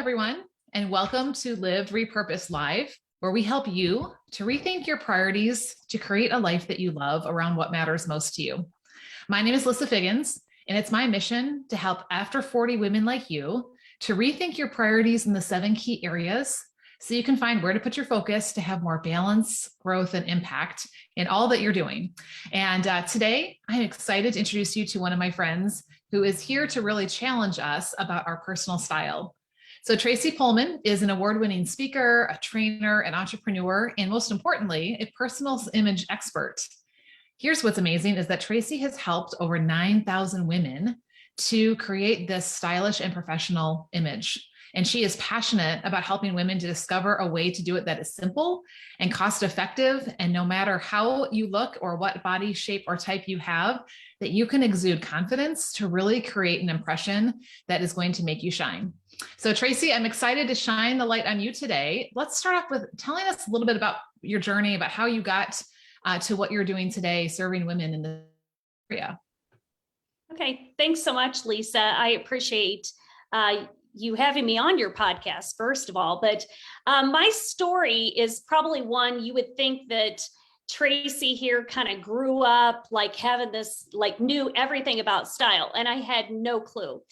everyone, and welcome to Lived Repurposed Live, where we help you to rethink your priorities to create a life that you love around what matters most to you. My name is Lissa Figgins, and it's my mission to help after 40 women like you to rethink your priorities in the 7 key areas so you can find where to put your focus to have more balance, growth, and impact in all that you're doing. And today, I'm excited to introduce you to one of my friends who is here to really challenge us about our personal style. So Tracy Pullman is an award-winning speaker, a trainer, an entrepreneur, and most importantly, a personal image expert. Here's what's amazing is that Tracy has helped over 9,000 women to create this stylish and professional image. And she is passionate about helping women to discover a way to do it that is simple and cost-effective. And no matter how you look or what body shape or type you have, that you can exude confidence to really create an impression that is going to make you shine. So Tracy, I'm excited to shine the light on you today. Let's start off with telling us a little bit about your journey, about how you got to what you're doing today, serving women in the area. Okay, thanks so much, Lisa. I appreciate you having me on your podcast, first of all. But my story is probably one you would think that Tracy here kind of grew up like having this, like knew everything about style, and I had no clue.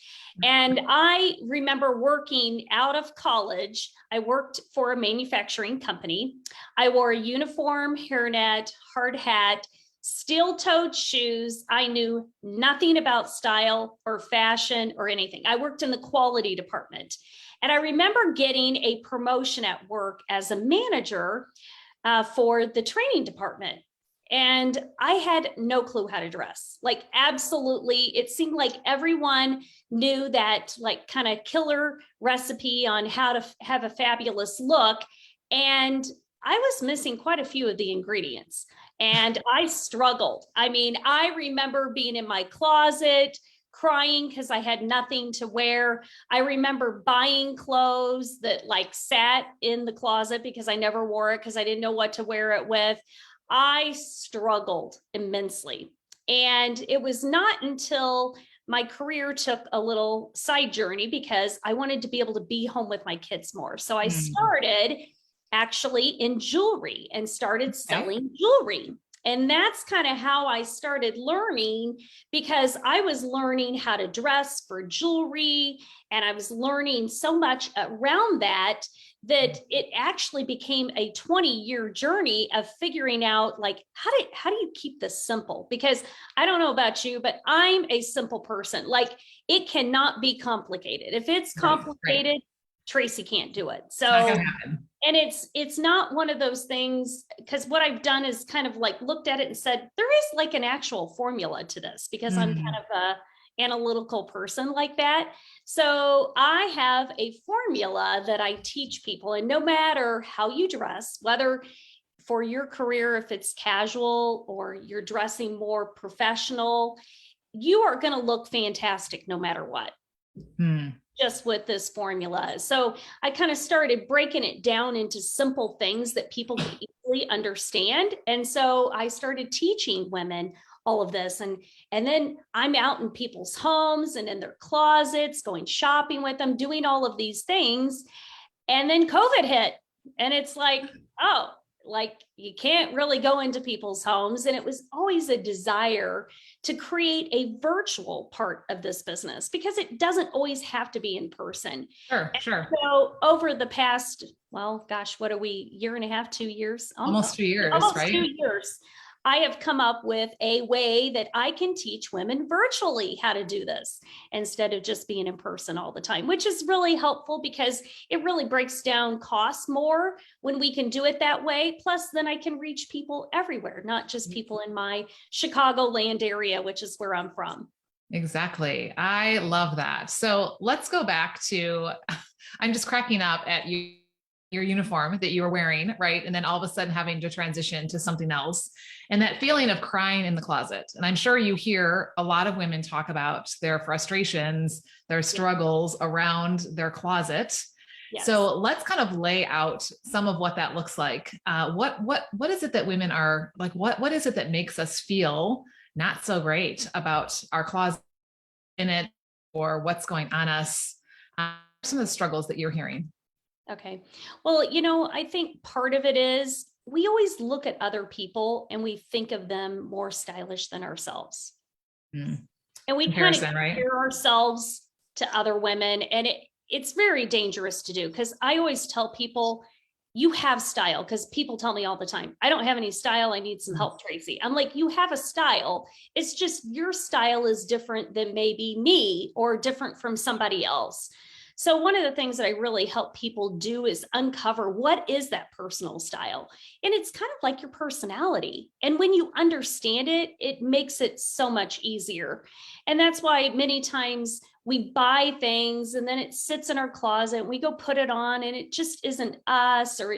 And I remember working out of college. I worked for a manufacturing company. I wore a uniform, hairnet, hard hat, steel-toed shoes. I knew nothing about style or fashion or anything. I worked in the quality department. And I remember getting a promotion at work as a manager for the training department. And I had no clue how to dress. Like, absolutely. It seemed like everyone knew that like kind of killer recipe on how to have a fabulous look. And I was missing quite a few of the ingredients. And I struggled. I mean, I remember being in my closet, crying because I had nothing to wear. I remember buying clothes that like sat in the closet because I never wore it because I didn't know what to wear it with. I struggled immensely. And it was not until my career took a little side journey because I wanted to be able to be home with my kids more. So I started actually in jewelry and started selling jewelry. And that's kind of how I started learning, because I was learning how to dress for jewelry. And I was learning so much around that it actually became a 20-year journey of figuring out like, how do you keep this simple? Because I don't know about you, but I'm a simple person. Like, it cannot be complicated. If it's complicated, Tracy can't do it. So, and it's not one of those things, because what I've done is kind of like looked at it and said, there is like an actual formula to this, because I'm kind of a analytical person like that. So I have a formula that I teach people, and no matter how you dress, whether for your career, if it's casual or you're dressing more professional, you are going to look fantastic no matter what. Just with this formula. So I kind of started breaking it down into simple things that people can easily understand. And so I started teaching women all of this. And then I'm out in people's homes and in their closets, going shopping with them, doing all of these things. And then COVID hit. And it's like, oh, like you can't really go into people's homes. And it was always a desire to create a virtual part of this business, because it doesn't always have to be in person. Sure. So over the past, well, gosh, what are we, year and a half, 2 years? Almost 2 years, almost right? 2 years. I have come up with a way that I can teach women virtually how to do this instead of just being in person all the time, which is really helpful because it really breaks down costs more when we can do it that way. Plus, then I can reach people everywhere, not just people in my Chicagoland area, which is where I'm from. Exactly. I love that. So let's go back to, I'm just cracking up at your uniform that you were wearing, right? And then all of a sudden having to transition to something else, and that feeling of crying in the closet. And I'm sure you hear a lot of women talk about their frustrations, their struggles around their closet. Yes. So let's kind of lay out some of what that looks like. What is it that women are like? What is it that makes us feel not so great about our closet in it, or what's going on us? some of the struggles that you're hearing? Okay. Well, I think part of it is we always look at other people and we think of them more stylish than ourselves. And we kind of Comparison, right? compare ourselves to other women. And it's very dangerous to do, because I always tell people, you have style, because people tell me all the time, I don't have any style. I need some help, Tracy. I'm like, you have a style. It's just your style is different than maybe me or different from somebody else. So one of the things that I really help people do is uncover what is that personal style. And it's kind of like your personality. And when you understand it, it makes it so much easier. And that's why many times we buy things and then it sits in our closet and we go put it on and it just isn't us, or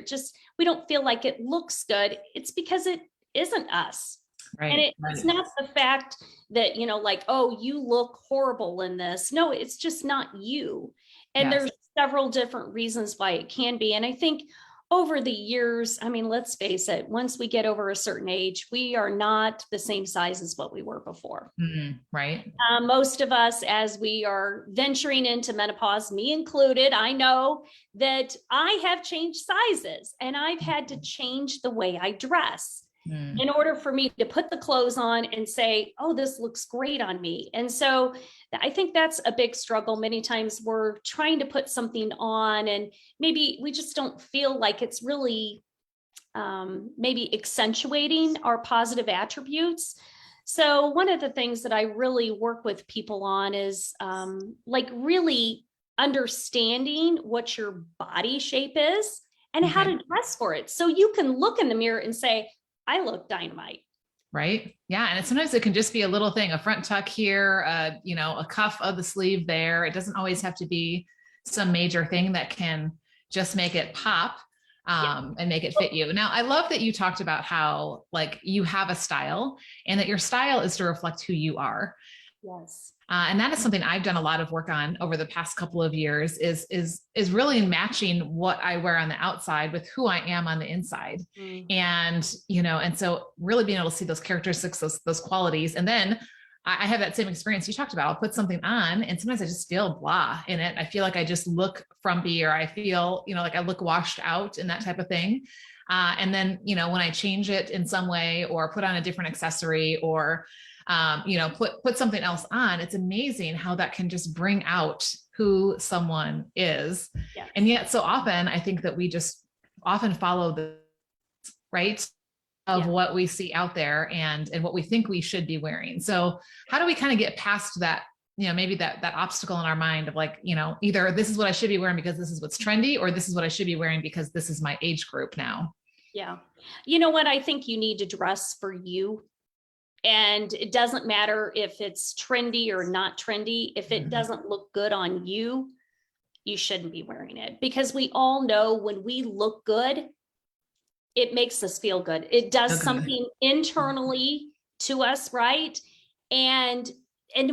we don't feel like it looks good. It's because it isn't us. Right. And it's not the fact that, like, oh, you look horrible in this. No, it's just not you. And there's several different reasons why it can be. And I think over the years, I mean, let's face it, once we get over a certain age, we are not the same size as what we were before. Right. Most of us, as we are venturing into menopause, me included, I know that I have changed sizes and I've had to change the way I dress in order for me to put the clothes on and say, oh, this looks great on me. And so I think that's a big struggle. Many times we're trying to put something on and maybe we just don't feel like it's really maybe accentuating our positive attributes. So one of the things that I really work with people on is like really understanding what your body shape is and how to dress for it. So you can look in the mirror and say, I look dynamite. Right. Yeah. And sometimes it can just be a little thing, a front tuck here, a cuff of the sleeve there. It doesn't always have to be some major thing that can just make it pop and make it fit you. Now, I love that you talked about how like you have a style and that your style is to reflect who you are. Yes. And that is something I've done a lot of work on over the past couple of years is really matching what I wear on the outside with who I am on the inside. And, and so really being able to see those characteristics, those qualities. And then I have that same experience you talked about. I'll put something on and sometimes I just feel blah in it. I feel like I just look frumpy, or I feel, like I look washed out and that type of thing. And then, when I change it in some way or put on a different accessory or put something else on, it's amazing how that can just bring out who someone is. Yes. And yet so often I think that we just often follow the right of what we see out there and what we think we should be wearing. So how do we kind of get past that, maybe that obstacle in our mind of like, either this is what I should be wearing because this is what's trendy, or this is what I should be wearing because this is my age group now. Yeah. You know what? I think you need to dress for you. And it doesn't matter if it's trendy or not trendy. If it doesn't look good on you, you shouldn't be wearing it, because we all know when we look good, it makes us feel good. It does something internally to us, right? And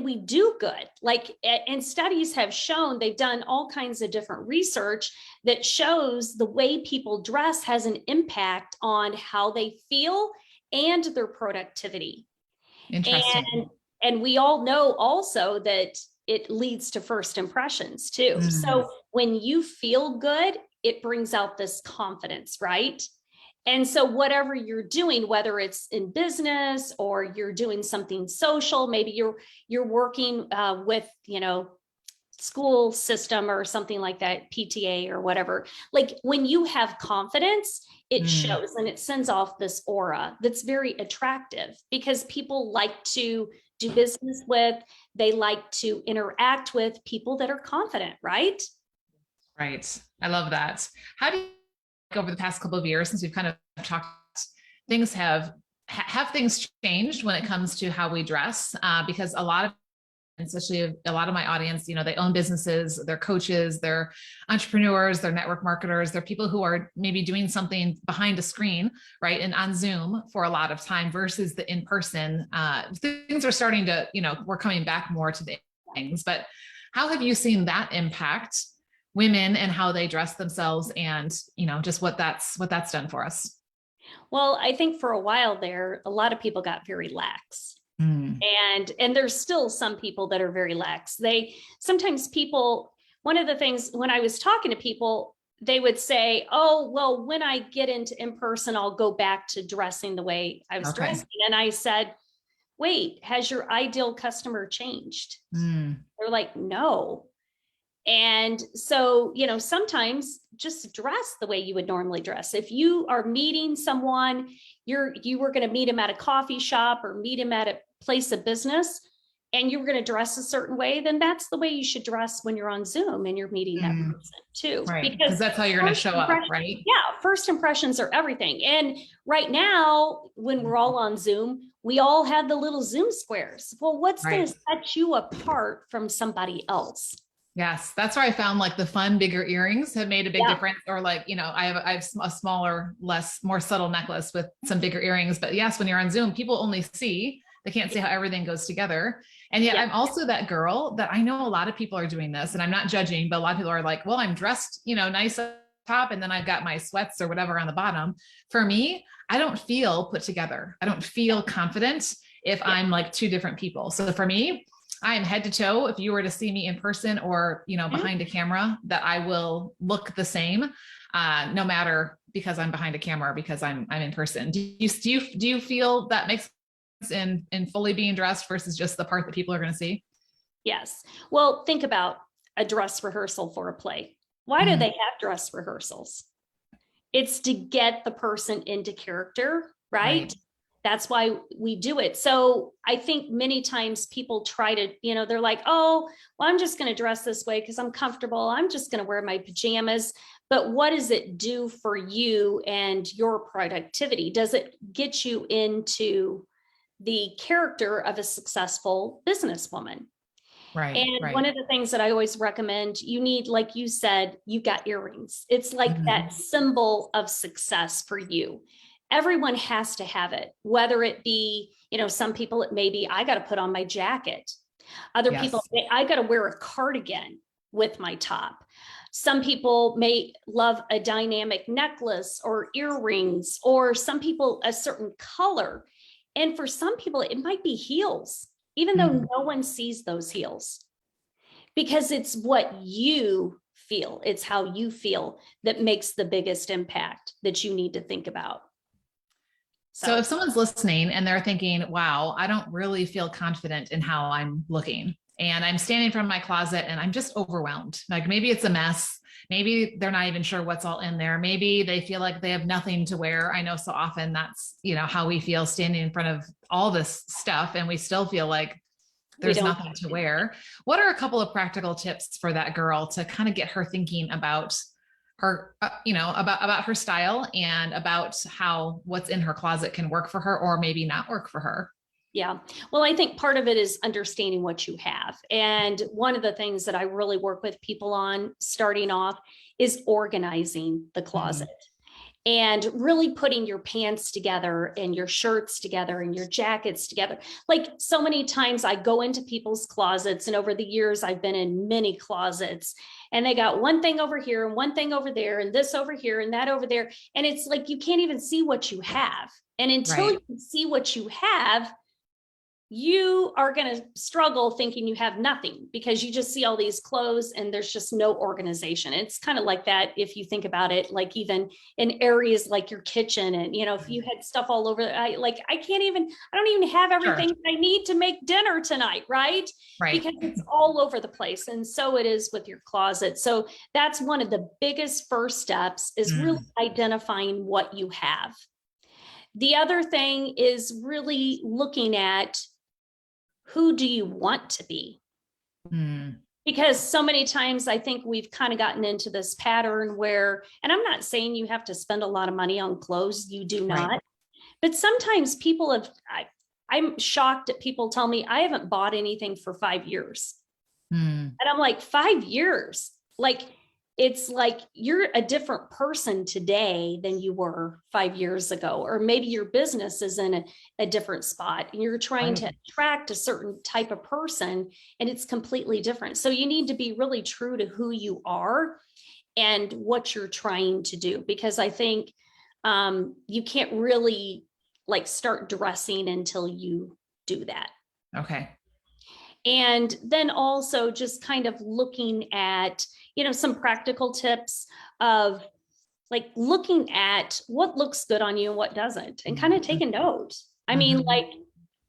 we do good. Like, and studies have shown, they've done all kinds of different research that shows the way people dress has an impact on how they feel and their productivity. Interesting. And we all know also that it leads to first impressions too. So when you feel good, it brings out this confidence, right? And so whatever you're doing, whether it's in business or you're doing something social, maybe you're working with, school system or something like that, PTA or whatever, like when you have confidence, it shows and it sends off this aura that's very attractive, because people like to do business with, they like to interact with people that are confident, right? Right. I love that. How do you, over the past couple of years, since we've kind of talked, things have things changed when it comes to how we dress? Because a lot of, especially a lot of my audience, they own businesses, they're coaches, they're entrepreneurs, they're network marketers, they're people who are maybe doing something behind a screen, right? And on Zoom for a lot of time versus the in-person. Things are starting to, we're coming back more to the things, but how have you seen that impact women and how they dress themselves and, just what that's done for us? Well, I think for a while there, a lot of people got very lax. And there's still some people that are very lax. Sometimes people one of the things when I was talking to people, they would say, oh, well, when I get into in person, I'll go back to dressing the way I was dressing. And I said, wait, has your ideal customer changed? They're like, no. And so, sometimes just dress the way you would normally dress. If you are meeting someone, you were going to meet them at a coffee shop or meet them at a place of business, and you were going to dress a certain way, then that's the way you should dress when you're on Zoom and you're meeting that person too. Right. Because that's how you're going to show up, right? Yeah. First impressions are everything. And right now, when we're all on Zoom, we all have the little Zoom squares. Well, what's going to set you apart from somebody else? Yes, that's where I found like the fun, bigger earrings have made a big difference. Or like, I have a smaller, more subtle necklace with some bigger earrings. But yes, when you're on Zoom, people only see, they can't see how everything goes together. And yet I'm also that girl that I know a lot of people are doing this, and I'm not judging, but a lot of people are like, well, I'm dressed, nice up top, and then I've got my sweats or whatever on the bottom. For me, I don't feel put together. I don't feel confident if I'm like two different people. So for me, I am head to toe. If you were to see me in person or, behind a camera, that I will look the same, no matter, because I'm behind a camera or because I'm in person. Do you feel that makes sense in fully being dressed versus just the part that people are going to see? Yes. Well, think about a dress rehearsal for a play. Why do they have dress rehearsals? It's to get the person into character, right? That's why we do it. So I think many times people try to, they're like, oh, well, I'm just going to dress this way because I'm comfortable. I'm just going to wear my pajamas. But what does it do for you and your productivity? Does it get you into the character of a successful businesswoman? Right. And one of the things that I always recommend, you need, like you said, you got earrings. It's like that symbol of success for you. Everyone has to have it, whether it be, some people, it may be, I got to put on my jacket. Other people, I got to wear a cardigan with my top. Some people may love a dynamic necklace or earrings, or some people a certain color. And for some people, it might be heels, even though no one sees those heels, because it's what you feel. It's how you feel that makes the biggest impact that you need to think about. So if someone's listening and they're thinking, wow, I don't really feel confident in how I'm looking, and I'm standing from my closet and I'm just overwhelmed. Like maybe it's a mess. Maybe they're not even sure what's all in there. Maybe they feel like they have nothing to wear. I know so often that's, how we feel standing in front of all this stuff, and we still feel like there's nothing to wear. What are a couple of practical tips for that girl to kind of get her thinking about her, about her style and about how what's in her closet can work for her or maybe not work for her? Yeah. Well, I think part of it is understanding what you have. And one of the things that I really work with people on starting off is organizing the closet. And really putting your pants together and your shirts together and your jackets together. Like so many times I go into people's closets, and over the years, I've been in many closets, and they got one thing over here and one thing over there and this over here and that over there. And it's like, you can't even see what you have. And until you can see what you have, you are going to struggle thinking you have nothing, because you just see all these clothes and there's just no organization. It's kind of like that if you think about it, like even in areas like your kitchen, and if you had stuff all over, I don't even have everything I need to make dinner tonight, right? Because it's all over the place. And so it is with your closet. So that's one of the biggest first steps, is really identifying what you have. The other thing is really looking at, who do you want to be? Because so many times I think we've kind of gotten into this pattern where, and I'm not saying you have to spend a lot of money on clothes, you do not, but sometimes people I'm shocked at people tell me I haven't bought anything for 5 years. And I'm like, 5 years? Like, it's like you're a different person today than you were 5 years ago, or maybe your business is in a different spot and you're trying to attract a certain type of person, and it's completely different. So you need to be really true to who you are and what you're trying to do, because I think you can't really like start dressing until you do that. Okay. And then also just kind of looking at, some practical tips of like looking at what looks good on you and what doesn't, and kind of take a note. I mean, like,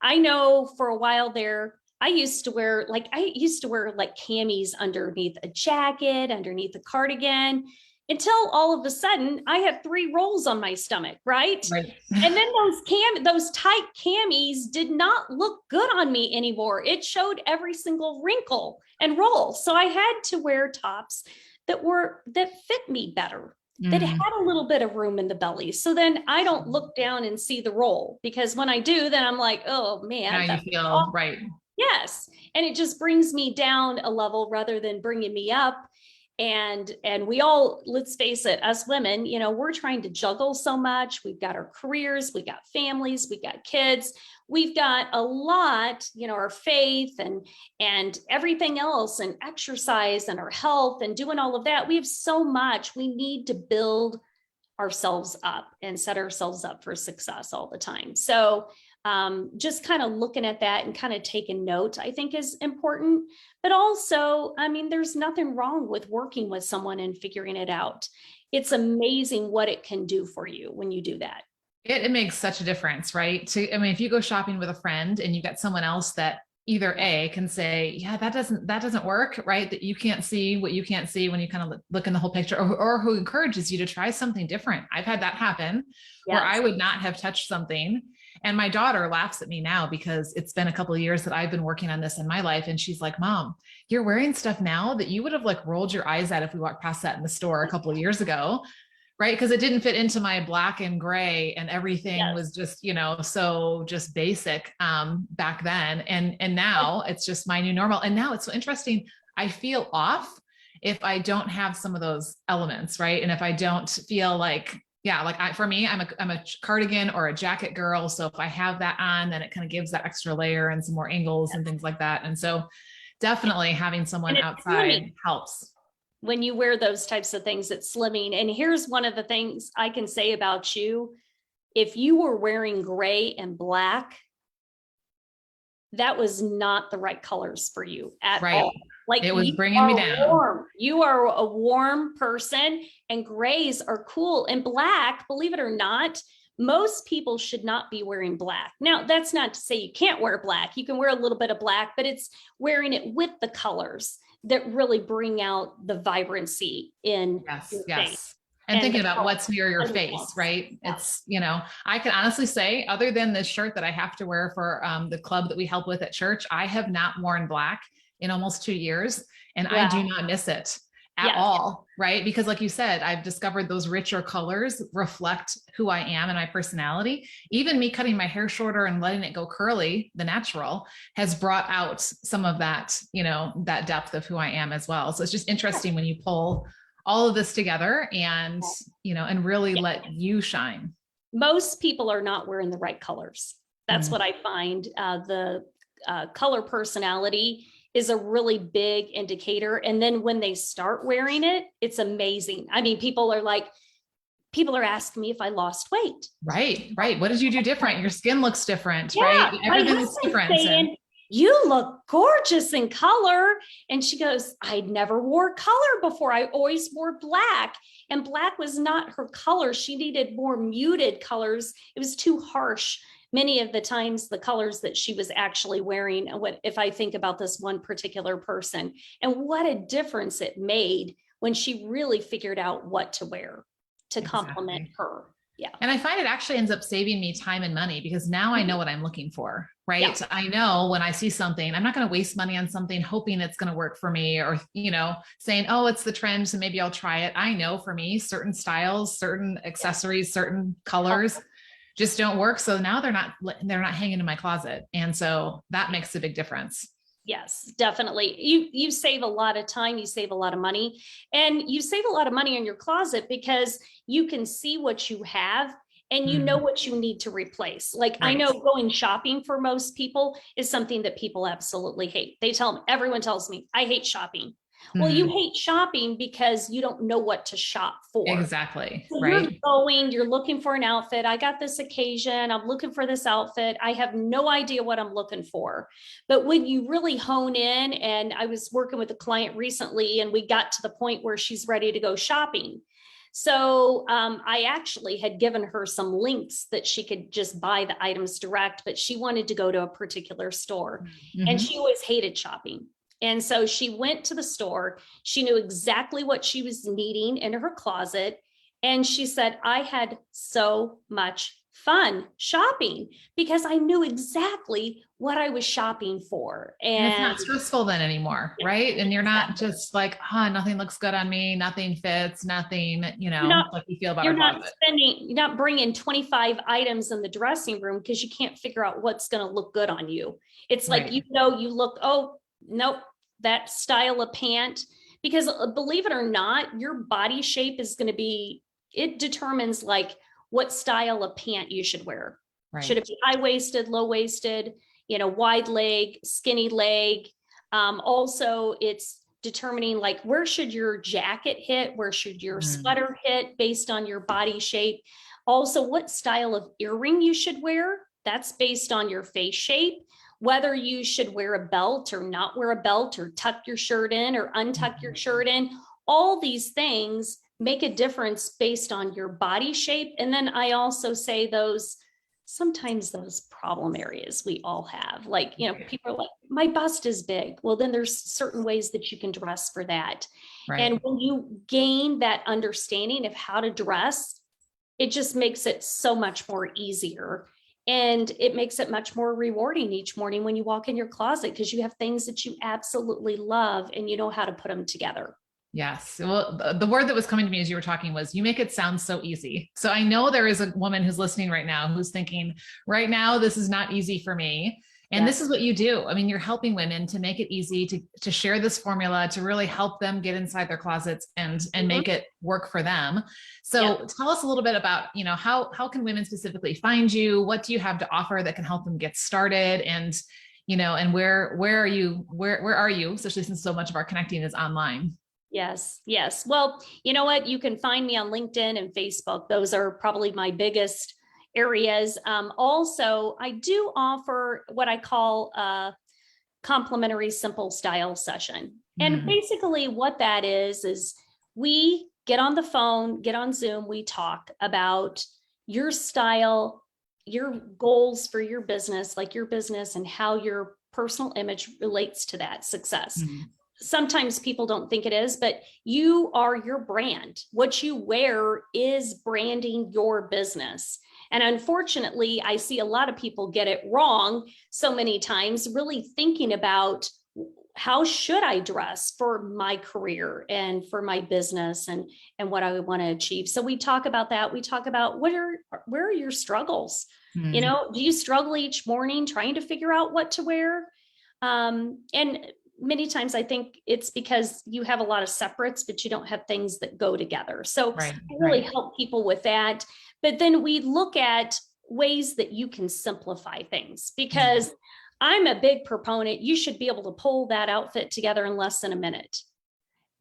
I know for a while there, I used to wear like camis underneath a jacket, underneath a cardigan, until all of a sudden I had 3 rolls on my stomach, right? Right. And then those tight camis did not look good on me anymore. It showed every single wrinkle and roll. So I had to wear tops that fit me better, that had a little bit of room in the belly. So then I don't look down and see the roll, because when I do, then I'm like, oh man. Now you feel right. Yes. And it just brings me down a level rather than bringing me up. And we all, let's face it, us women, we're trying to juggle so much. We've got our careers, we've got families, we've got kids, we've got a lot, our faith and everything else, and exercise and our health and doing all of that. We have so much. We need to build ourselves up and set ourselves up for success all the time. So just kind of looking at that and kind of taking note, I think, is important. But also, I mean, there's nothing wrong with working with someone and figuring it out. It's amazing what it can do for you when you do that. It makes such a difference, right? If you go shopping with a friend and you get someone else that either A can say, yeah, that doesn't work, right? That you can't see what you can't see when you kind of look in the whole picture, or who encourages you to try something different. I've had that happen. Yes. Where I would not have touched something. And my daughter laughs at me now because it's been a couple of years that I've been working on this in my life. And she's like, Mom, you're wearing stuff now that you would have like rolled your eyes at if we walked past that in the store a couple of years ago. Right. Because it didn't fit into my black and gray, and everything was just, so just basic back then. And now it's just my new normal. And now it's so interesting. I feel off if I don't have some of those elements. Right. And if I don't feel like, for me, I'm a cardigan or a jacket girl. So if I have that on, then it kind of gives that extra layer and some more angles and things like that. And so definitely having someone outside helps. When you wear those types of things, it's slimming. And here's one of the things I can say about you. If you were wearing gray and black, that was not the right colors for you at all. Like, it was bringing me down. Warm. You are a warm person, and grays are cool. And black, believe it or not, most people should not be wearing black. Now, that's not to say you can't wear black. You can wear a little bit of black, but it's wearing it with the colors that really bring out the vibrancy in your face. And thinking about what's near your face, right? Yeah. It's, I can honestly say, other than this shirt that I have to wear for the club that we help with at church, I have not worn black in almost 2 years. And I do not miss it at all, right? Because like you said, I've discovered those richer colors reflect who I am and my personality. Even me cutting my hair shorter and letting it go curly, the natural, has brought out some of that, that depth of who I am as well. So it's just interesting when you pull all of this together and, and really let you shine. Most people are not wearing the right colors. That's what I find. The color personality is a really big indicator. And then when they start wearing it, it's amazing. I mean, people are asking me if I lost weight. Right. What did you do different? Your skin looks different, right? Everything is different. Saying, you look gorgeous in color. And she goes, I never wore color before. I always wore black, and black was not her color. She needed more muted colors. It was too harsh. Many of the times, the colors that she was actually wearing, if I think about this one particular person, and what a difference it made when she really figured out what to wear to complement her. Yeah. And I find it actually ends up saving me time and money, because now I know what I'm looking for, right? Yeah. I know when I see something, I'm not going to waste money on something hoping it's going to work for me, or, saying, oh, it's the trend, so maybe I'll try it. I know for me, certain styles, certain accessories, certain colors just don't work. So now they're not hanging in my closet. And so that makes a big difference. Yes, definitely. You save a lot of time, you save a lot of money, and you save a lot of money in your closet because you can see what you have and you know what you need to replace. Like, I know going shopping for most people is something that people absolutely hate. Everyone tells me, I hate shopping. Well, you Mhm. hate shopping because you don't know what to shop for. Exactly. So Right. you're looking for an outfit. I got this occasion. I'm looking for this outfit. I have no idea what I'm looking for. But when you really hone in, and I was working with a client recently, and we got to the point where she's ready to go shopping. So I actually had given her some links that she could just buy the items direct, but she wanted to go to a particular store, and Mhm. she always hated shopping. And so she went to the store. She knew exactly what she was needing in her closet. And she said, I had so much fun shopping because I knew exactly what I was shopping for. And it's And not stressful then anymore, right? And you're not just like, nothing looks good on me, nothing fits, nothing, you're not like you feel about you're our not closet. you're not bringing 25 items in the dressing room because you can't figure out what's going to look good on you. It's like, Right. you look, oh, nope, that style of pant. Because believe it or not, your body shape is going to be, it determines like what style of pant you should wear. Should it Right. be high-waisted, low-waisted, wide leg, skinny leg? Also, it's determining like where should your jacket hit, where should your Mm. sweater hit based on your body shape. Also, what style of earring you should wear. That's based on your face shape. Whether you should wear a belt or not wear a belt, or tuck your shirt in or untuck your shirt in. All these things make a difference based on your body shape. And then I also say sometimes those problem areas we all have, like, people are like, my bust is big. Well, then there's certain ways that you can dress for that. Right. And when you gain that understanding of how to dress, it just makes it so much more easier. And it makes it much more rewarding each morning when you walk in your closet, because you have things that you absolutely love and you know how to put them together. Yes. Well, the word that was coming to me as you were talking was, you make it sound so easy. So I know there is a woman who's listening right now who's thinking, right now, this is not easy for me. And this Yes. is what you do. I mean, you're helping women to make it easy to share this formula, to really help them get inside their closets and make it work for them. So tell us a little bit about, how can women specifically find you? What do you have to offer that can help them get started? And, and where are you, especially since so much of our connecting is online? Yes. Yes. Well, you know what? You can find me on LinkedIn and Facebook. Those are probably my biggest areas. Also, I do offer what I call a complimentary simple style session. And basically what that is we get on the phone, get on Zoom, we talk about your style, your goals for your business, like your business and how your personal image relates to that success. Sometimes people don't think it is, but you are your brand. What you wear is branding your business. And unfortunately, I see a lot of people get it wrong so many times, really thinking about how should I dress for my career and for my business and what I want to achieve. So we talk about that. We talk about where are your struggles? Do you struggle each morning trying to figure out what to wear? And many times I think it's because you have a lot of separates, but you don't have things that go together. So I really help people with that. But then we look at ways that you can simplify things, because I'm a big proponent. You should be able to pull that outfit together in less than a minute.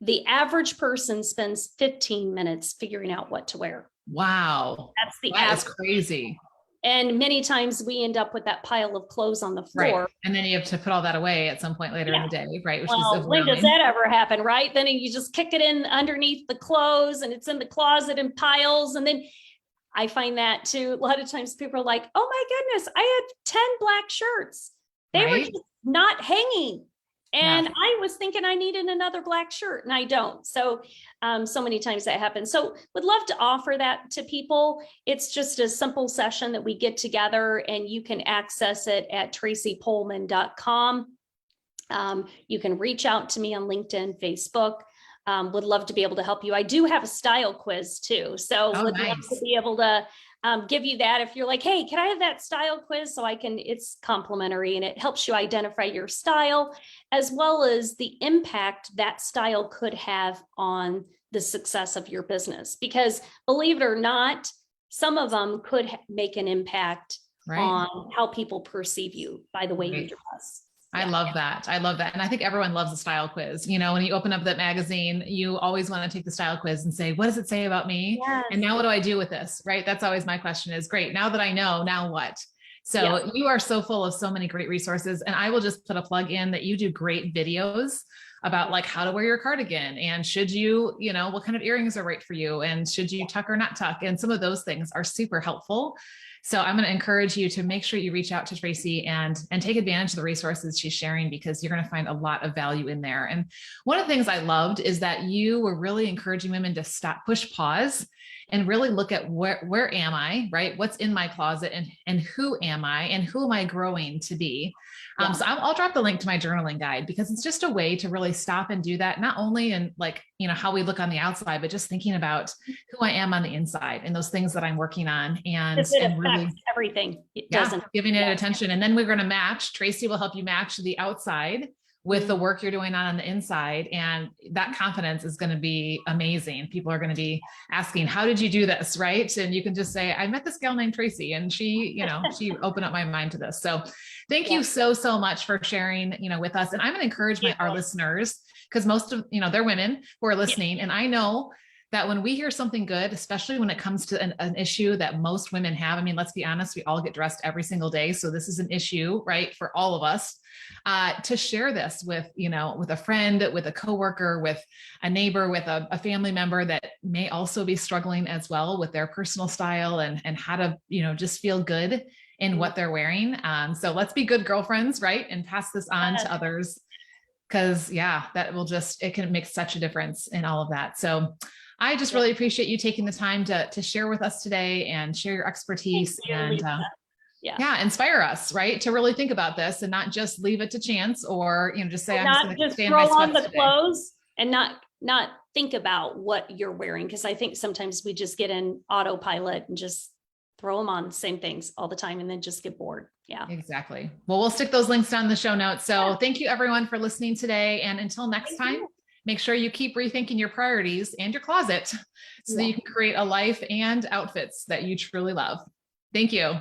The average person spends 15 minutes figuring out what to wear. Wow. That's the That is average. crazy. And many times we end up with that pile of clothes on the floor. Right. And then you have to put all that away at some point later in the day, right? Which is When does that ever happen, right? Then you just kick it in underneath the clothes and it's in the closet in piles. And then I find that too, a lot of times people are like, oh my goodness, I had 10 black shirts. They were just not hanging. And I was thinking I needed another black shirt and I don't. So, so many times that happens. So would love to offer that to people. It's just a simple session that we get together, and you can access it at tracypullman.com. You can reach out to me on LinkedIn, Facebook. Would love to be able to help you. I do have a style quiz too. So would love to be able to give you that. If you're like, hey, can I have that style quiz so I can, it's complimentary and it helps you identify your style as well as the impact that style could have on the success of your business. Because believe it or not, some of them could make an impact on how people perceive you by the way you dress. I love that. I love that. And I think everyone loves a style quiz. You know, when you open up that magazine, you always want to take the style quiz and say, what does it say about me? Yes. And now what do I do with this? Right. That's always my question is great. Now that I know, now what? So Yeah. you are so full of so many great resources. And I will just put a plug in that you do great videos about like how to wear your cardigan and should you, you know, what kind of earrings are right for you and should you tuck or not tuck? And some of those things are super helpful. So I'm going to encourage you to make sure you reach out to Tracy and take advantage of the resources she's sharing, because you're going to find a lot of value in there. And one of the things I loved is that you were really encouraging women to stop, push pause, and really look at where am I, right? What's in my closet, and who am I, and who am I growing to be? So I'll drop the link to my journaling guide, because it's just a way to really stop and do that. Not only in like, you know, how we look on the outside, but just thinking about who I am on the inside and those things that I'm working on, and really everything. It doesn't. Giving it attention. And then we're going to match. Tracy will help you match the outside with the work you're doing on the inside. And that confidence is going to be amazing. People are going to be asking, how did you do this? Right. And you can just say, I met this gal named Tracy, and she, you know, she opened up my mind to this. So thank you so much for sharing, you know, with us. And I'm going to encourage our listeners, because most of, you know, they're women who are listening. And I know that when we hear something good, especially when it comes to an issue that most women have, I mean, let's be honest, we all get dressed every single day. So this is an issue, right, for all of us, to share this with, you know, with a friend, with a coworker, with a neighbor, with a family member that may also be struggling as well with their personal style and how to, you know, just feel good in what they're wearing. So let's be good girlfriends, right? And pass this on to others, because that will just, it can make such a difference in all of that. So I just really appreciate you taking the time to share with us today and share your expertise and inspire us, right? To really think about this and not just leave it to chance, or, you know, just say, I'm just going to stay in my on the today. Clothes and not think about what you're wearing. Cause I think sometimes we just get in autopilot and just throw them on the same things all the time and then just get bored. Yeah, exactly. Well, we'll stick those links down in the show notes. So thank you everyone for listening today. And until next time, make sure you keep rethinking your priorities and your closet so that you can create a life and outfits that you truly love. Thank you.